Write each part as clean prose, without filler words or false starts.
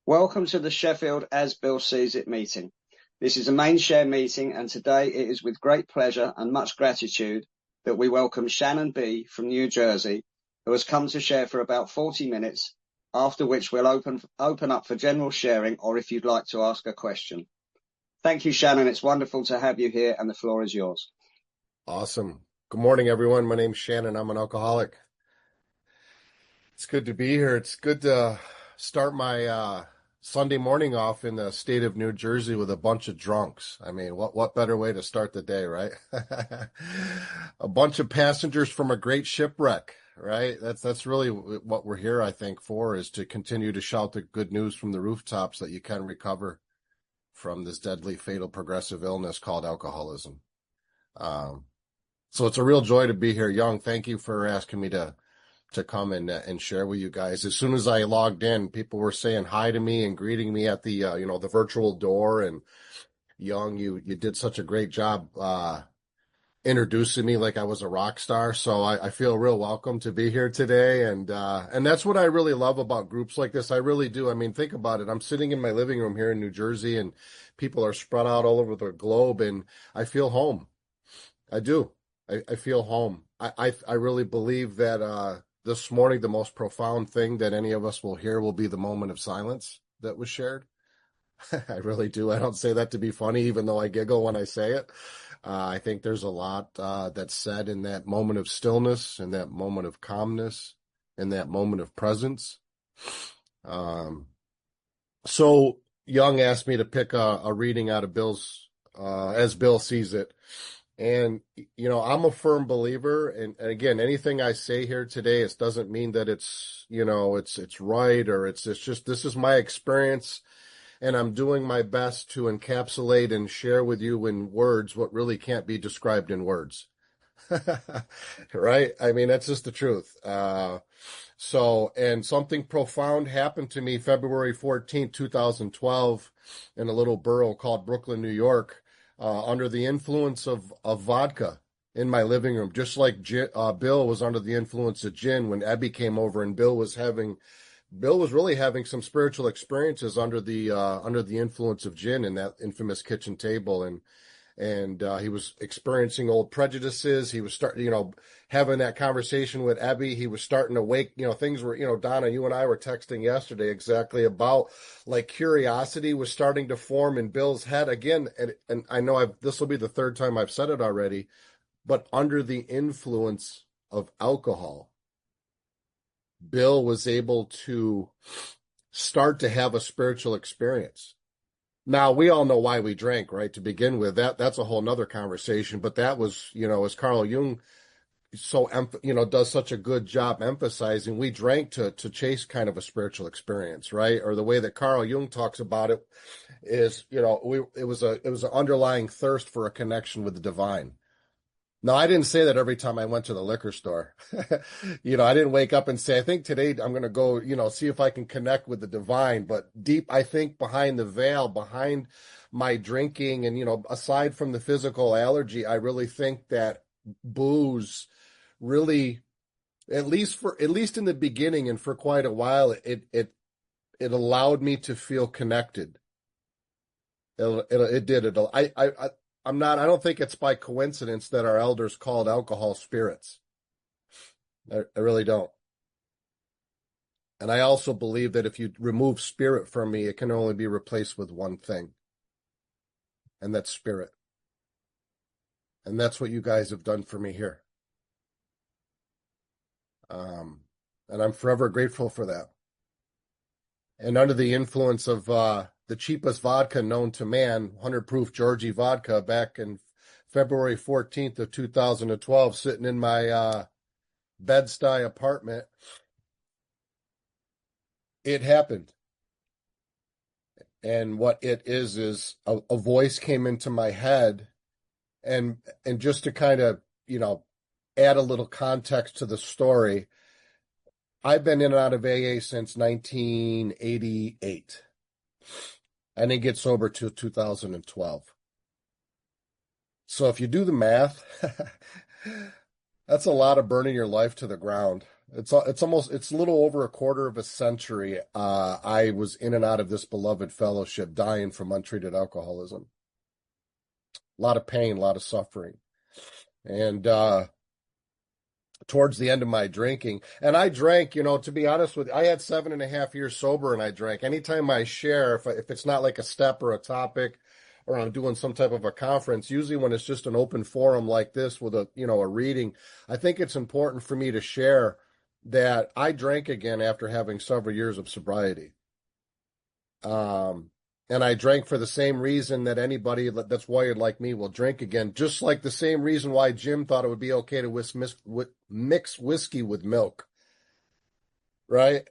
Welcome to the Sheffield As Bill Sees It meeting. This is a main share meeting, and today it is with great pleasure and much gratitude that we welcome Shannon B. from New Jersey, who has come to share for about 40 minutes, after which we'll open up for general sharing or if you'd like to ask a question. Thank you, Shannon. It's wonderful to have you here, and the floor is yours. Awesome. Good morning, everyone. My name's Shannon. I'm an alcoholic. It's good to be here. It's good to start my Sunday morning off in the state of New Jersey with a bunch of drunks. I mean, what better way to start the day, right? A bunch of passengers from a great shipwreck, right? That's really what we're here, I think, for, is to continue to shout the good news from the rooftops that you can recover from this deadly, fatal, progressive illness called alcoholism. So it's a real joy to be here. Young, thank you for asking me to come and share with you guys. As soon as I logged in, people were saying hi to me and greeting me at the the virtual door. And Young, you did such a great job introducing me like I was a rock star. So I feel real welcome to be here today. And that's what I really love about groups like this. I really do. I mean, think about it. I'm sitting in my living room here in New Jersey, and people are spread out all over the globe, and I feel home. I do. I feel home. I really believe that this morning the most profound thing that any of us will hear will be the moment of silence that was shared. I really do. I don't say that to be funny, even though I giggle when I say it. I think there's a lot that's said in that moment of stillness, in that moment of calmness, in that moment of presence. So Young asked me to pick a reading out of Bill's As Bill Sees It. And, I'm a firm believer, and again, anything I say here today, it doesn't mean that it's right, or it's just, this is my experience, and I'm doing my best to encapsulate and share with you in words what really can't be described in words. Right? I mean, that's just the truth. And something profound happened to me February 14th, 2012, in a little borough called Brooklyn, New York. Under the influence of vodka in my living room, just like Bill was under the influence of gin when Abby came over, and Bill was really having some spiritual experiences under the influence of gin in that infamous kitchen table, and he was experiencing old prejudices. He was starting, having that conversation with Abby. He was starting to wake, things were, Donna, you and I were texting yesterday exactly about, like, curiosity was starting to form in Bill's head again. And I know this will be the third time I've said it already, but under the influence of alcohol, Bill was able to start to have a spiritual experience. Now, we all know why we drank, right? To begin with, that's a whole nother conversation. But that was, as Carl Jung does such a good job emphasizing, we drank to chase kind of a spiritual experience, right? Or the way that Carl Jung talks about it is, it was an underlying thirst for a connection with the divine. Now, I didn't say that every time I went to the liquor store. I didn't wake up and say, I think today I'm going to go, see if I can connect with the divine. But deep, I think behind the veil, behind my drinking and, aside from the physical allergy, I really think that booze really, at least in the beginning and for quite a while, it allowed me to feel connected. It did. I don't think it's by coincidence that our elders called alcohol spirits. I really don't. And I also believe that if you remove spirit from me, it can only be replaced with one thing. And that's spirit. And that's what you guys have done for me here. And I'm forever grateful for that. And under the influence of the cheapest vodka known to man, 100 proof Georgie vodka, back in February 14th of 2012, sitting in my Bed-Stuy apartment, it happened. And what it is a voice came into my head, and just to kind of, add a little context to the story, I've been in and out of AA since 1988. I didn't get sober till 2012. So if you do the math, that's a lot of burning your life to the ground. It's a little over a quarter of a century. I was in and out of this beloved fellowship, dying from untreated alcoholism. A lot of pain, a lot of suffering. And towards the end of my drinking, and I drank, to be honest with you, I had 7.5 years sober, and I drank. Anytime I share, if it's not like a step or a topic, or I'm doing some type of a conference, usually when it's just an open forum like this with a reading, I think it's important for me to share that I drank again after having several years of sobriety. And I drank for the same reason that anybody that's wired like me will drink again, just like the same reason why Jim thought it would be okay to mix whiskey with milk, right?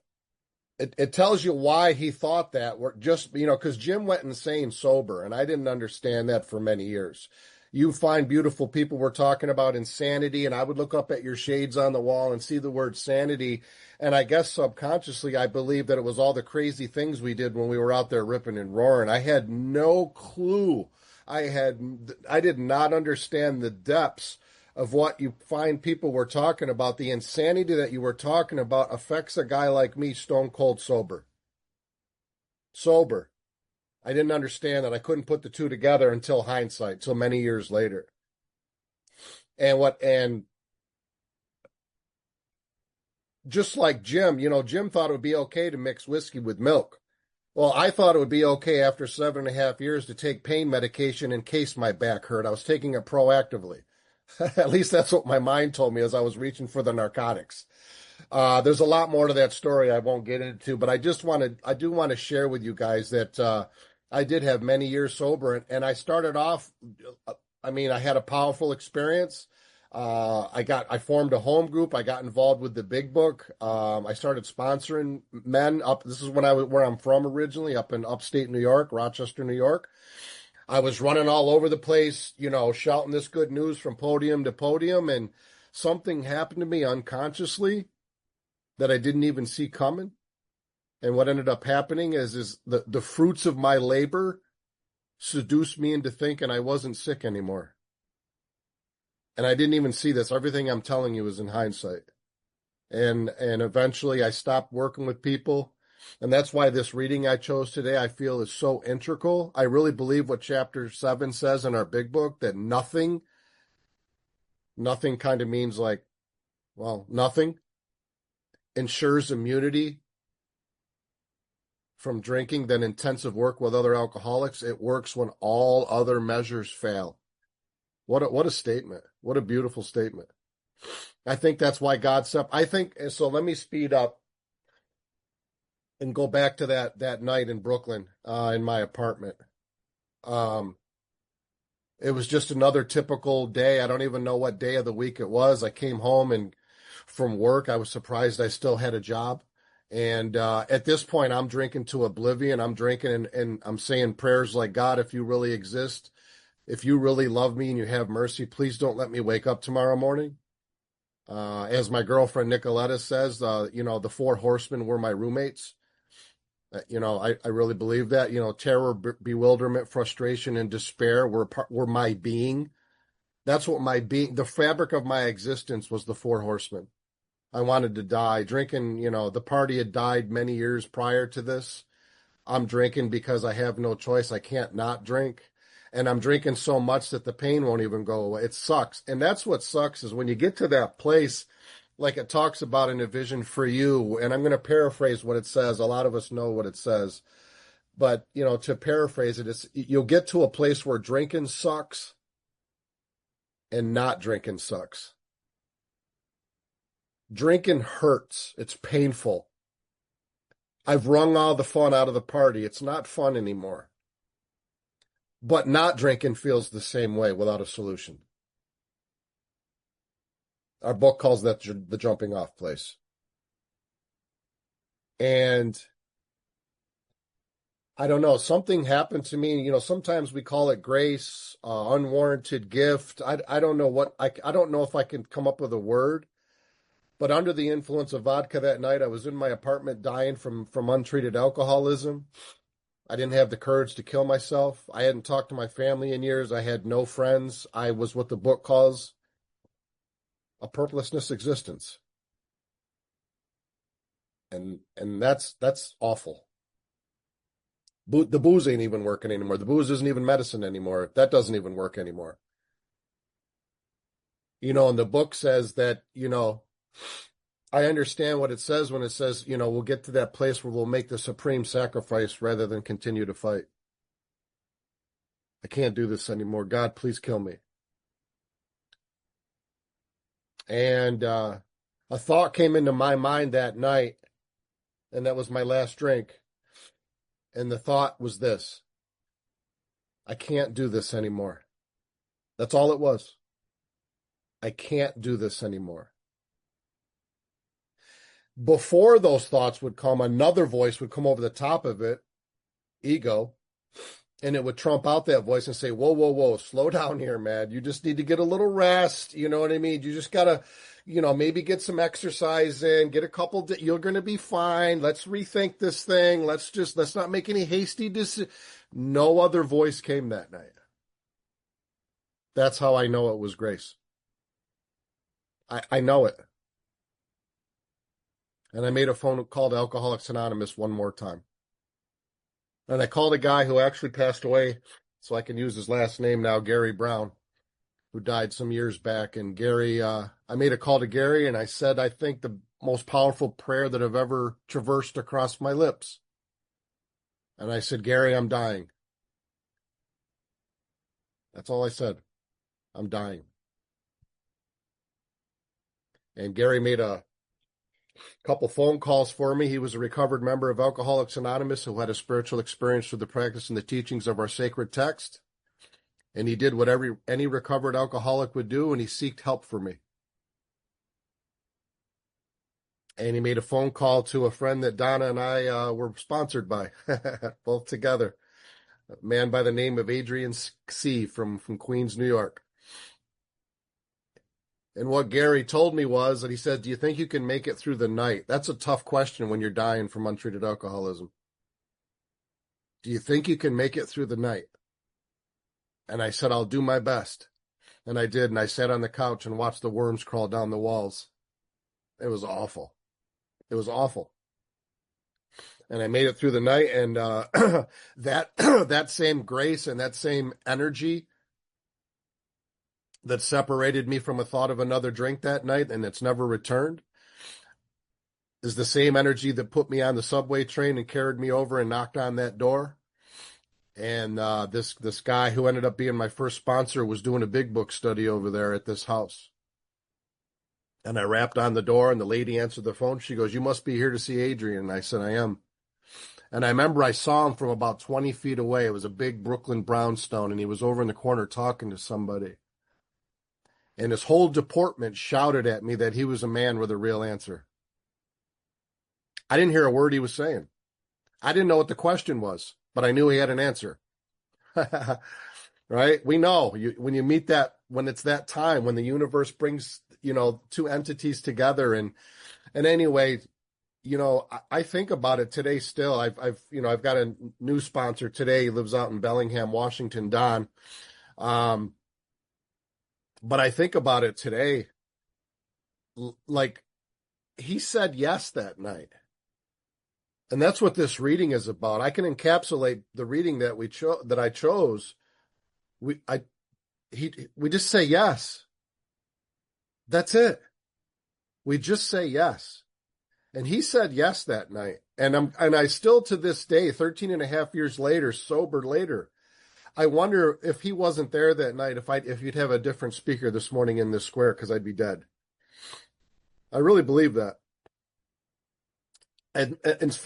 It tells you why he thought that. We're just, because Jim went insane sober, and I didn't understand that for many years. You find beautiful people were talking about insanity, and I would look up at your shades on the wall and see the word sanity. And I guess subconsciously, I believed that it was all the crazy things we did when we were out there ripping and roaring. I had no clue. I did not understand the depths of what you find people were talking about. The insanity that you were talking about affects a guy like me, stone cold sober. Sober. I didn't understand that. I couldn't put the two together until hindsight, till many years later. And just like Jim, Jim thought it would be okay to mix whiskey with milk. Well, I thought it would be okay after 7.5 years to take pain medication in case my back hurt. I was taking it proactively. At least that's what my mind told me as I was reaching for the narcotics. There's a lot more to that story I won't get into, but I do want to share with you guys that I did have many years sober, and I started off, I had a powerful experience. I formed a home group. I got involved with the Big Book. I started sponsoring men up. This is where I'm from originally, up in upstate New York, Rochester, New York. I was running all over the place, shouting this good news from podium to podium, and something happened to me unconsciously that I didn't even see coming. And what ended up happening is the fruits of my labor seduced me into thinking I wasn't sick anymore. And I didn't even see this. Everything I'm telling you is in hindsight. And eventually I stopped working with people. And that's why this reading I chose today, I feel, is so integral. I really believe what chapter 7 says in our Big Book, that nothing kind of means like, well, nothing ensures immunity from drinking than intensive work with other alcoholics. It works when all other measures fail. What a statement. What a beautiful statement. I think that's why God said, so let me speed up and go back to that night in Brooklyn, in my apartment. It was just another typical day. I don't even know what day of the week it was. I came home and from work, I was surprised I still had a job. And at this point, I'm drinking to oblivion. I'm drinking and I'm saying prayers like, God, if you really exist, if you really love me and you have mercy, please don't let me wake up tomorrow morning. As my girlfriend Nicoletta says, the 4 horsemen were my roommates. I really believe that. Terror, bewilderment, frustration, and despair were my being. That's what my being, the fabric of my existence was the 4 horsemen. I wanted to die. Drinking, the party had died many years prior to this. I'm drinking because I have no choice. I can't not drink. And I'm drinking so much that the pain won't even go away. It sucks. And that's what sucks, is when you get to that place, like it talks about in A Vision for You, and I'm going to paraphrase what it says. A lot of us know what it says. But, to paraphrase it, you'll get to a place where drinking sucks and not drinking sucks. Drinking hurts. It's painful. I've wrung all the fun out of the party. It's not fun anymore. But not drinking feels the same way without a solution. Our book calls that the jumping off place. And I don't know, something happened to me. Sometimes we call it grace, unwarranted gift. I don't know I don't know if I can come up with a word. But under the influence of vodka that night, I was in my apartment dying from untreated alcoholism. I didn't have the courage to kill myself. I hadn't talked to my family in years. I had no friends. I was what the book calls a purposeless existence. And that's awful. The booze ain't even working anymore. The booze isn't even medicine anymore. That doesn't even work anymore. And the book says that, I understand what it says when it says, we'll get to that place where we'll make the supreme sacrifice rather than continue to fight. I can't do this anymore. God, please kill me. And a thought came into my mind that night, and that was my last drink. And the thought was this: I can't do this anymore. That's all it was. I can't do this anymore. Before those thoughts would come, another voice would come over the top of it, ego, and it would trump out that voice and say, whoa, whoa, whoa, slow down here, man. You just need to get a little rest. You know what I mean? You just got to, maybe get some exercise in, get a couple, you're going to be fine. Let's rethink this thing. Let's not make any hasty decisions. No other voice came that night. That's how I know it was grace. I know it. And I made a phone call to Alcoholics Anonymous one more time. And I called a guy who actually passed away, so I can use his last name now, Gary Brown, who died some years back. And Gary, I made a call to Gary, and I said, I think the most powerful prayer that I've ever traversed across my lips. And I said, Gary, I'm dying. That's all I said. I'm dying. And Gary made a couple phone calls for me. He was a recovered member of Alcoholics Anonymous who had a spiritual experience through the practice and the teachings of our sacred text. And he did what any recovered alcoholic would do, and he sought help for me. And he made a phone call to a friend that Donna and I were sponsored by, both together, a man by the name of Adrian C. from Queens, New York. And what Gary told me was that he said, do you think you can make it through the night? That's a tough question when you're dying from untreated alcoholism. Do you think you can make it through the night? And I said, I'll do my best. And I did. And I sat on the couch and watched the worms crawl down the walls. It was awful. It was awful. And I made it through the night. And that same grace and that same energy that separated me from a thought of another drink that night, and it's never returned, is the same energy that put me on the subway train and carried me over and knocked on that door. And this guy who ended up being my first sponsor was doing a big book study over there at this house. And I rapped on the door, and the lady answered the phone. She goes, you must be here to see Adrian. And I said, I am. And I remember I saw him from about 20 feet away. It was a big Brooklyn brownstone, and he was over in the corner talking to somebody. And his whole deportment shouted at me that he was a man with a real answer. I didn't hear a word he was saying. I didn't know what the question was, but I knew he had an answer. Right? We know when you meet that, when it's that time, when the universe brings, two entities together. And anyway, I think about it today still. I've got a new sponsor today. He lives out in Bellingham, Washington, Don. But I think about it today, like he said yes that night. And that's what this reading is about. I can encapsulate the reading that I chose. We just say yes. That's it. We just say yes. And he said yes that night. And I still to this day, 13 and a half years later, sober later, I wonder if he wasn't there that night, if you'd have a different speaker this morning in this square, because I'd be dead. I really believe that. And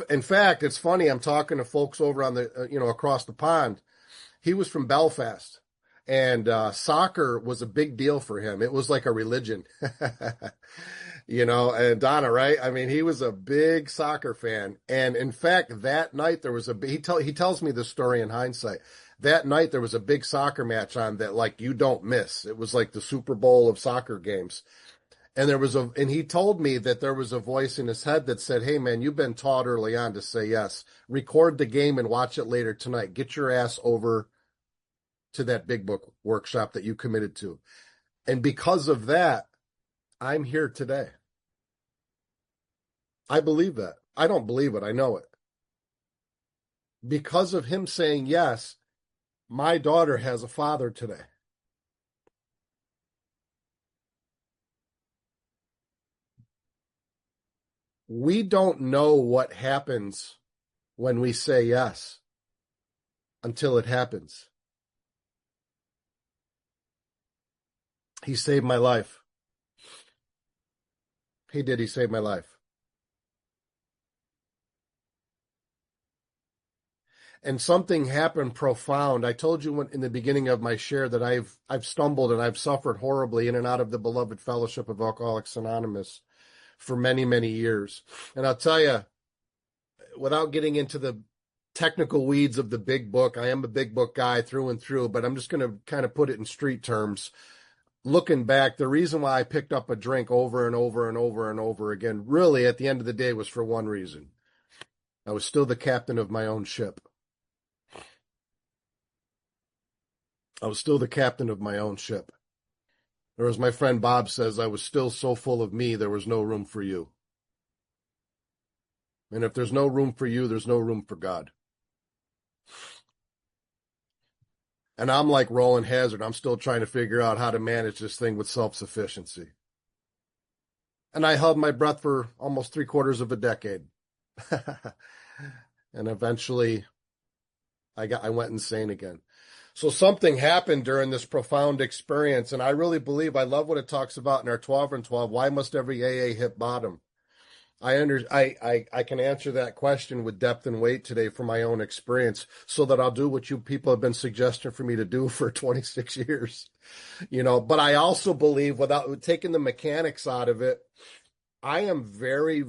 in fact, it's funny. I'm talking to folks over on the, across the pond. He was from Belfast, and soccer was a big deal for him. It was like a religion, and Donna, right? I mean, he was a big soccer fan. And in fact, that night there was he tells me this story in hindsight. That night there was a big soccer match on that, like, you don't miss. It was like the Super Bowl of soccer games. And and he told me that there was a voice in his head that said, hey man, you've been taught early on to say yes. Record the game and watch it later tonight. Get your ass over to that big book workshop that you committed to. And because of that, I'm here today. I believe that. I don't believe it. I know it. Because of him saying yes, my daughter has a father today. We don't know what happens when we say yes until it happens. He saved my life. He did. He saved my life. And something happened profound. I told you in the beginning of my share that I've stumbled and I've suffered horribly in and out of the beloved fellowship of Alcoholics Anonymous for many, many years. And I'll tell you, without getting into the technical weeds of the big book, I am a big book guy through and through, but I'm just going to kind of put it in street terms. Looking back, the reason why I picked up a drink over and over and over and over again, really at the end of the day, was for one reason. I was still the captain of my own ship. I was still the captain of my own ship. Or as my friend Bob says, I was still so full of me, there was no room for you. And if there's no room for you, there's no room for God. And I'm like Roland Hazard. I'm still trying to figure out how to manage this thing with self-sufficiency. And I held my breath for almost 3/4 of a decade. And eventually I went insane again. So something happened during this profound experience, and I really believe, I love what it talks about in our 12 and 12, why must every AA hit bottom? I can answer that question with depth and weight today from my own experience, so that I'll do what you people have been suggesting for me to do for 26 years. But I also believe, without taking the mechanics out of it, I am very,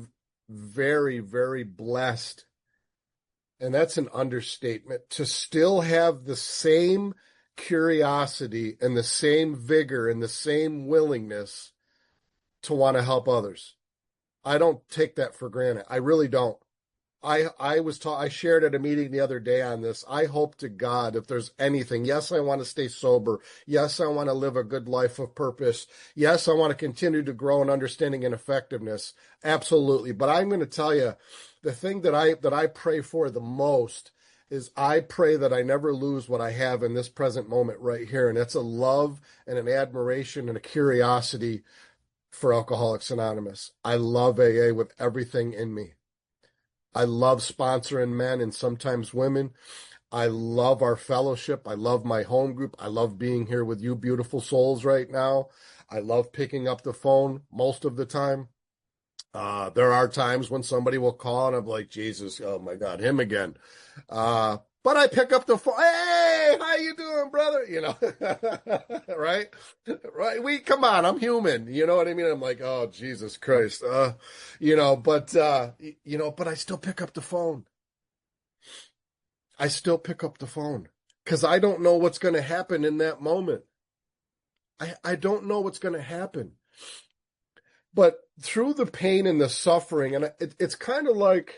very, very blessed, and that's an understatement, to still have the same curiosity and the same vigor and the same willingness to want to help others. I don't take that for granted. I really don't. I shared at a meeting the other day on this. I hope to God, if there's anything, yes, I want to stay sober. Yes, I want to live a good life of purpose. Yes, I want to continue to grow in understanding and effectiveness. Absolutely. But I'm going to tell you, the thing that I pray for the most is, I pray that I never lose what I have in this present moment right here. And that's a love and an admiration and a curiosity for Alcoholics Anonymous. I love AA with everything in me. I love sponsoring men and sometimes women. I love our fellowship. I love my home group. I love being here with you beautiful souls right now. I love picking up the phone most of the time. There are times when somebody will call and I'm like, Jesus, oh my God, him again. But I pick up the phone. Hey, how you doing, brother? Right? Right. Come on, I'm human. You know what I mean? I'm like, oh, Jesus Christ. But I still pick up the phone. I still pick up the phone because I don't know what's going to happen in that moment. I don't know what's going to happen. But through the pain and the suffering, and it's kind of like,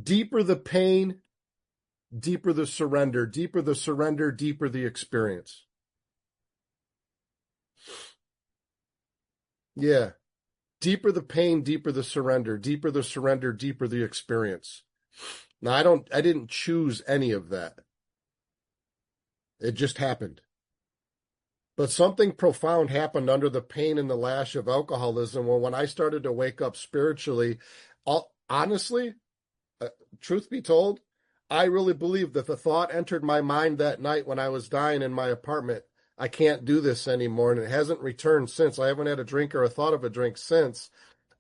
deeper the pain, deeper the surrender, deeper the experience. Yeah. Deeper the pain, deeper the surrender, deeper the experience. Now, I didn't choose any of that. It just happened. But something profound happened under the pain and the lash of alcoholism. When I started to wake up spiritually, honestly, truth be told, I really believe that the thought entered my mind that night when I was dying in my apartment, I can't do this anymore, and it hasn't returned since. I haven't had a drink or a thought of a drink since.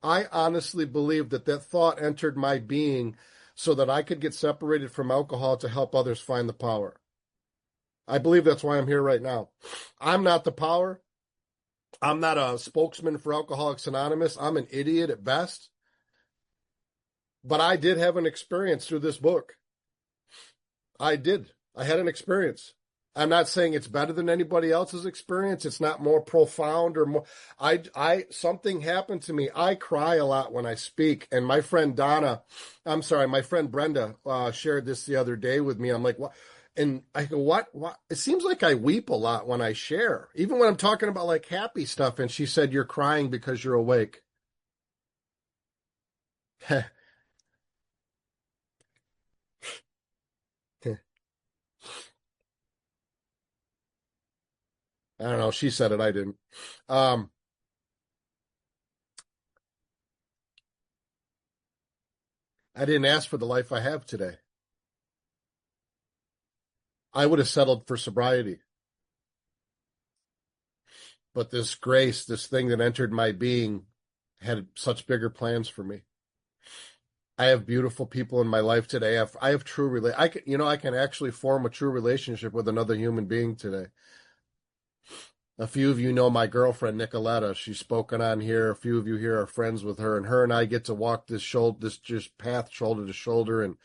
I honestly believe that thought entered my being so that I could get separated from alcohol to help others find the power. I believe that's why I'm here right now. I'm not the power. I'm not a spokesman for Alcoholics Anonymous. I'm an idiot at best. But I did have an experience through this book. I did. I had an experience. I'm not saying it's better than anybody else's experience. It's not more profound or more. Something happened to me. I cry a lot when I speak. And my friend my friend Brenda shared this the other day with me. I'm like, what? And I go, what? It seems like I weep a lot when I share, even when I'm talking about like happy stuff. And she said, you're crying because you're awake. I don't know. She said it. I didn't. Um, I didn't ask for the life I have today. I would have settled for sobriety. But this grace, this thing that entered my being, had such bigger plans for me. I have beautiful people in my life today. I have true I can, I can actually form a true relationship with another human being today. A few of you know my girlfriend Nicoletta. She's spoken on here. A few of you here are friends with her, and her and I get to walk this just path shoulder to shoulder. And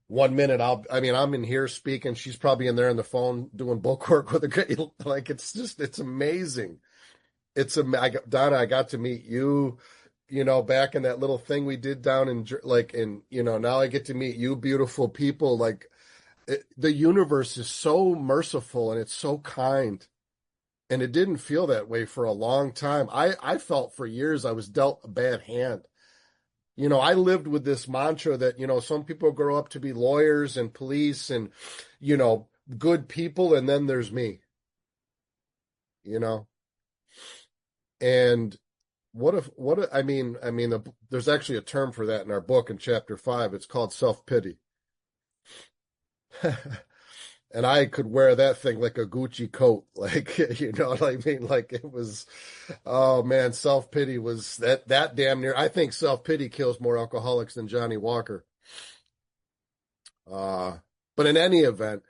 1 minute I'm in here speaking. She's probably in there on the phone doing book work with a guy. Like it's amazing. Donna, I got to meet you, back in that little thing we did down now I get to meet you, beautiful people. The universe is so merciful and it's so kind. And it didn't feel that way for a long time. I felt for years I was dealt a bad hand. I lived with this mantra that, some people grow up to be lawyers and police and, you know, good people, and then there's me, you know. And there's actually a term for that in our book in chapter 5. It's called self-pity. And I could wear that thing like a Gucci coat, like, you know what I mean? Like it was, oh man, self-pity was that damn near. I think self-pity kills more alcoholics than Johnny Walker. Uh, but in any event,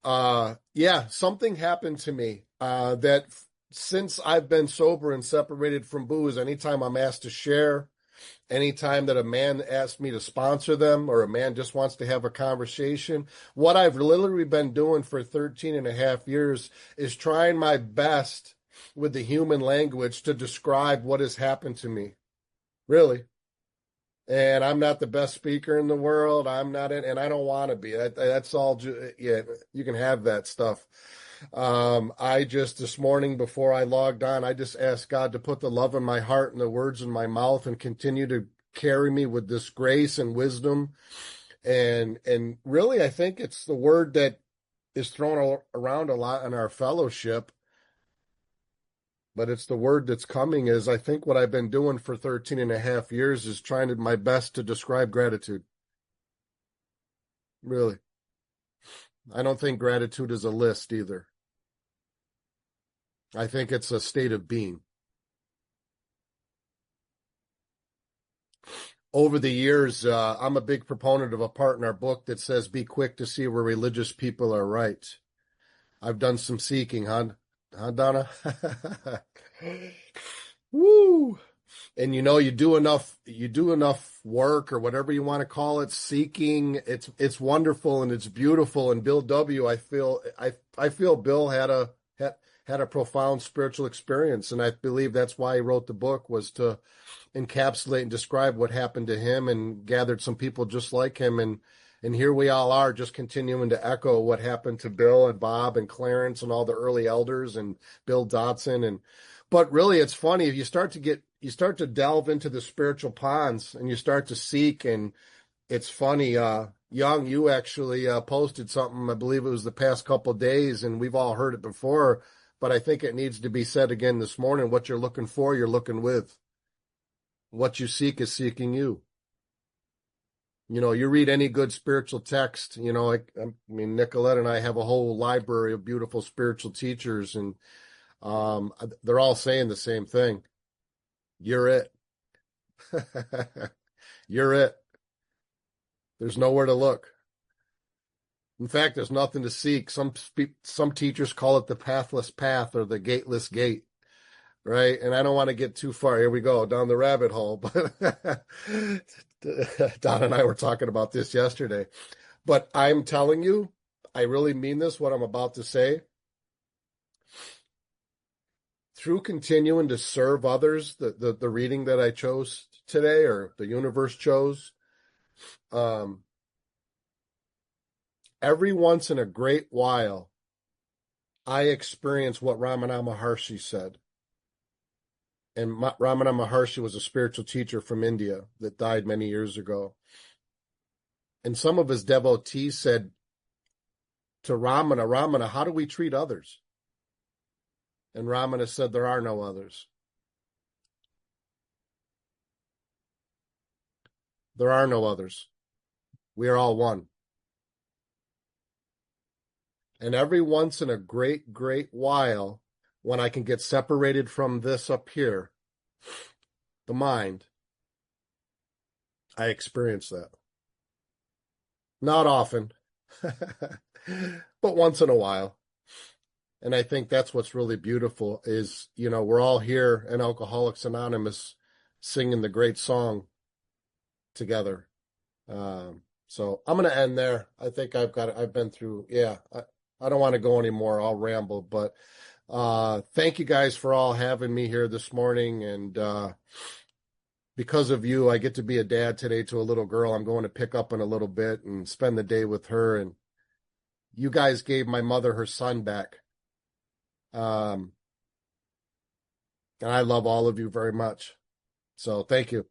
yeah, something happened to me, that since I've been sober and separated from booze, anytime I'm asked to share, anytime that a man asks me to sponsor them or a man just wants to have a conversation, what I've literally been doing for 13 and a half years is trying my best with the human language to describe what has happened to me. Really. And I'm not the best speaker in the world. And I don't want to be. That's all. Yeah, you can have that stuff. I just, this morning before I logged on, I just asked God to put the love in my heart and the words in my mouth and continue to carry me with this grace and wisdom. And really, I think it's the word that is thrown around a lot in our fellowship, but it's the word that's coming is I think what I've been doing for 13 and a half years is trying my best to describe gratitude. Really. I don't think gratitude is a list either. I think it's a state of being. Over the years, I'm a big proponent of a part in our book that says, be quick to see where religious people are right. I've done some seeking, huh Donna? Woo! And you do enough work or whatever you want to call it, seeking, it's wonderful and it's beautiful. And Bill W., I feel Bill had a profound spiritual experience, and I believe that's why he wrote the book, was to encapsulate and describe what happened to him, and gathered some people just like him, and here we all are, just continuing to echo what happened to Bill and Bob and Clarence and all the early elders and Bill Dotson. But really, it's funny, if you start to delve into the spiritual ponds and you start to seek, and it's funny, Young, you actually posted something, I believe it was the past couple of days, and we've all heard it before, but I think it needs to be said again this morning. What you're looking for, you're looking with. What you seek is seeking you. You read any good spiritual text, I mean, Nicolette and I have a whole library of beautiful spiritual teachers, and they're all saying the same thing. You're it. You're it. There's nowhere to look. In fact, there's nothing to seek. Some teachers call it the pathless path or the gateless gate, right? And I don't want to get too far. Here we go down the rabbit hole. But Don and I were talking about this yesterday. But I'm telling you, I really mean this, what I'm about to say. Through continuing to serve others, the reading that I chose today, or the universe chose, every once in a great while, I experience what Ramana Maharshi said. And Ramana Maharshi was a spiritual teacher from India that died many years ago. And some of his devotees said to Ramana, Ramana, how do we treat others? And Ramana said, there are no others. There are no others. We are all one. And every once in a great, great while, when I can get separated from this up here, the mind, I experience that. Not often, but once in a while. And I think that's what's really beautiful is, we're all here in Alcoholics Anonymous singing the great song together. So I'm going to end there. I think I've been through, I don't want to go anymore. I'll ramble, but thank you guys for all having me here this morning. And because of you, I get to be a dad today to a little girl I'm going to pick up in a little bit and spend the day with her. And you guys gave my mother her son back. And I love all of you very much. So thank you.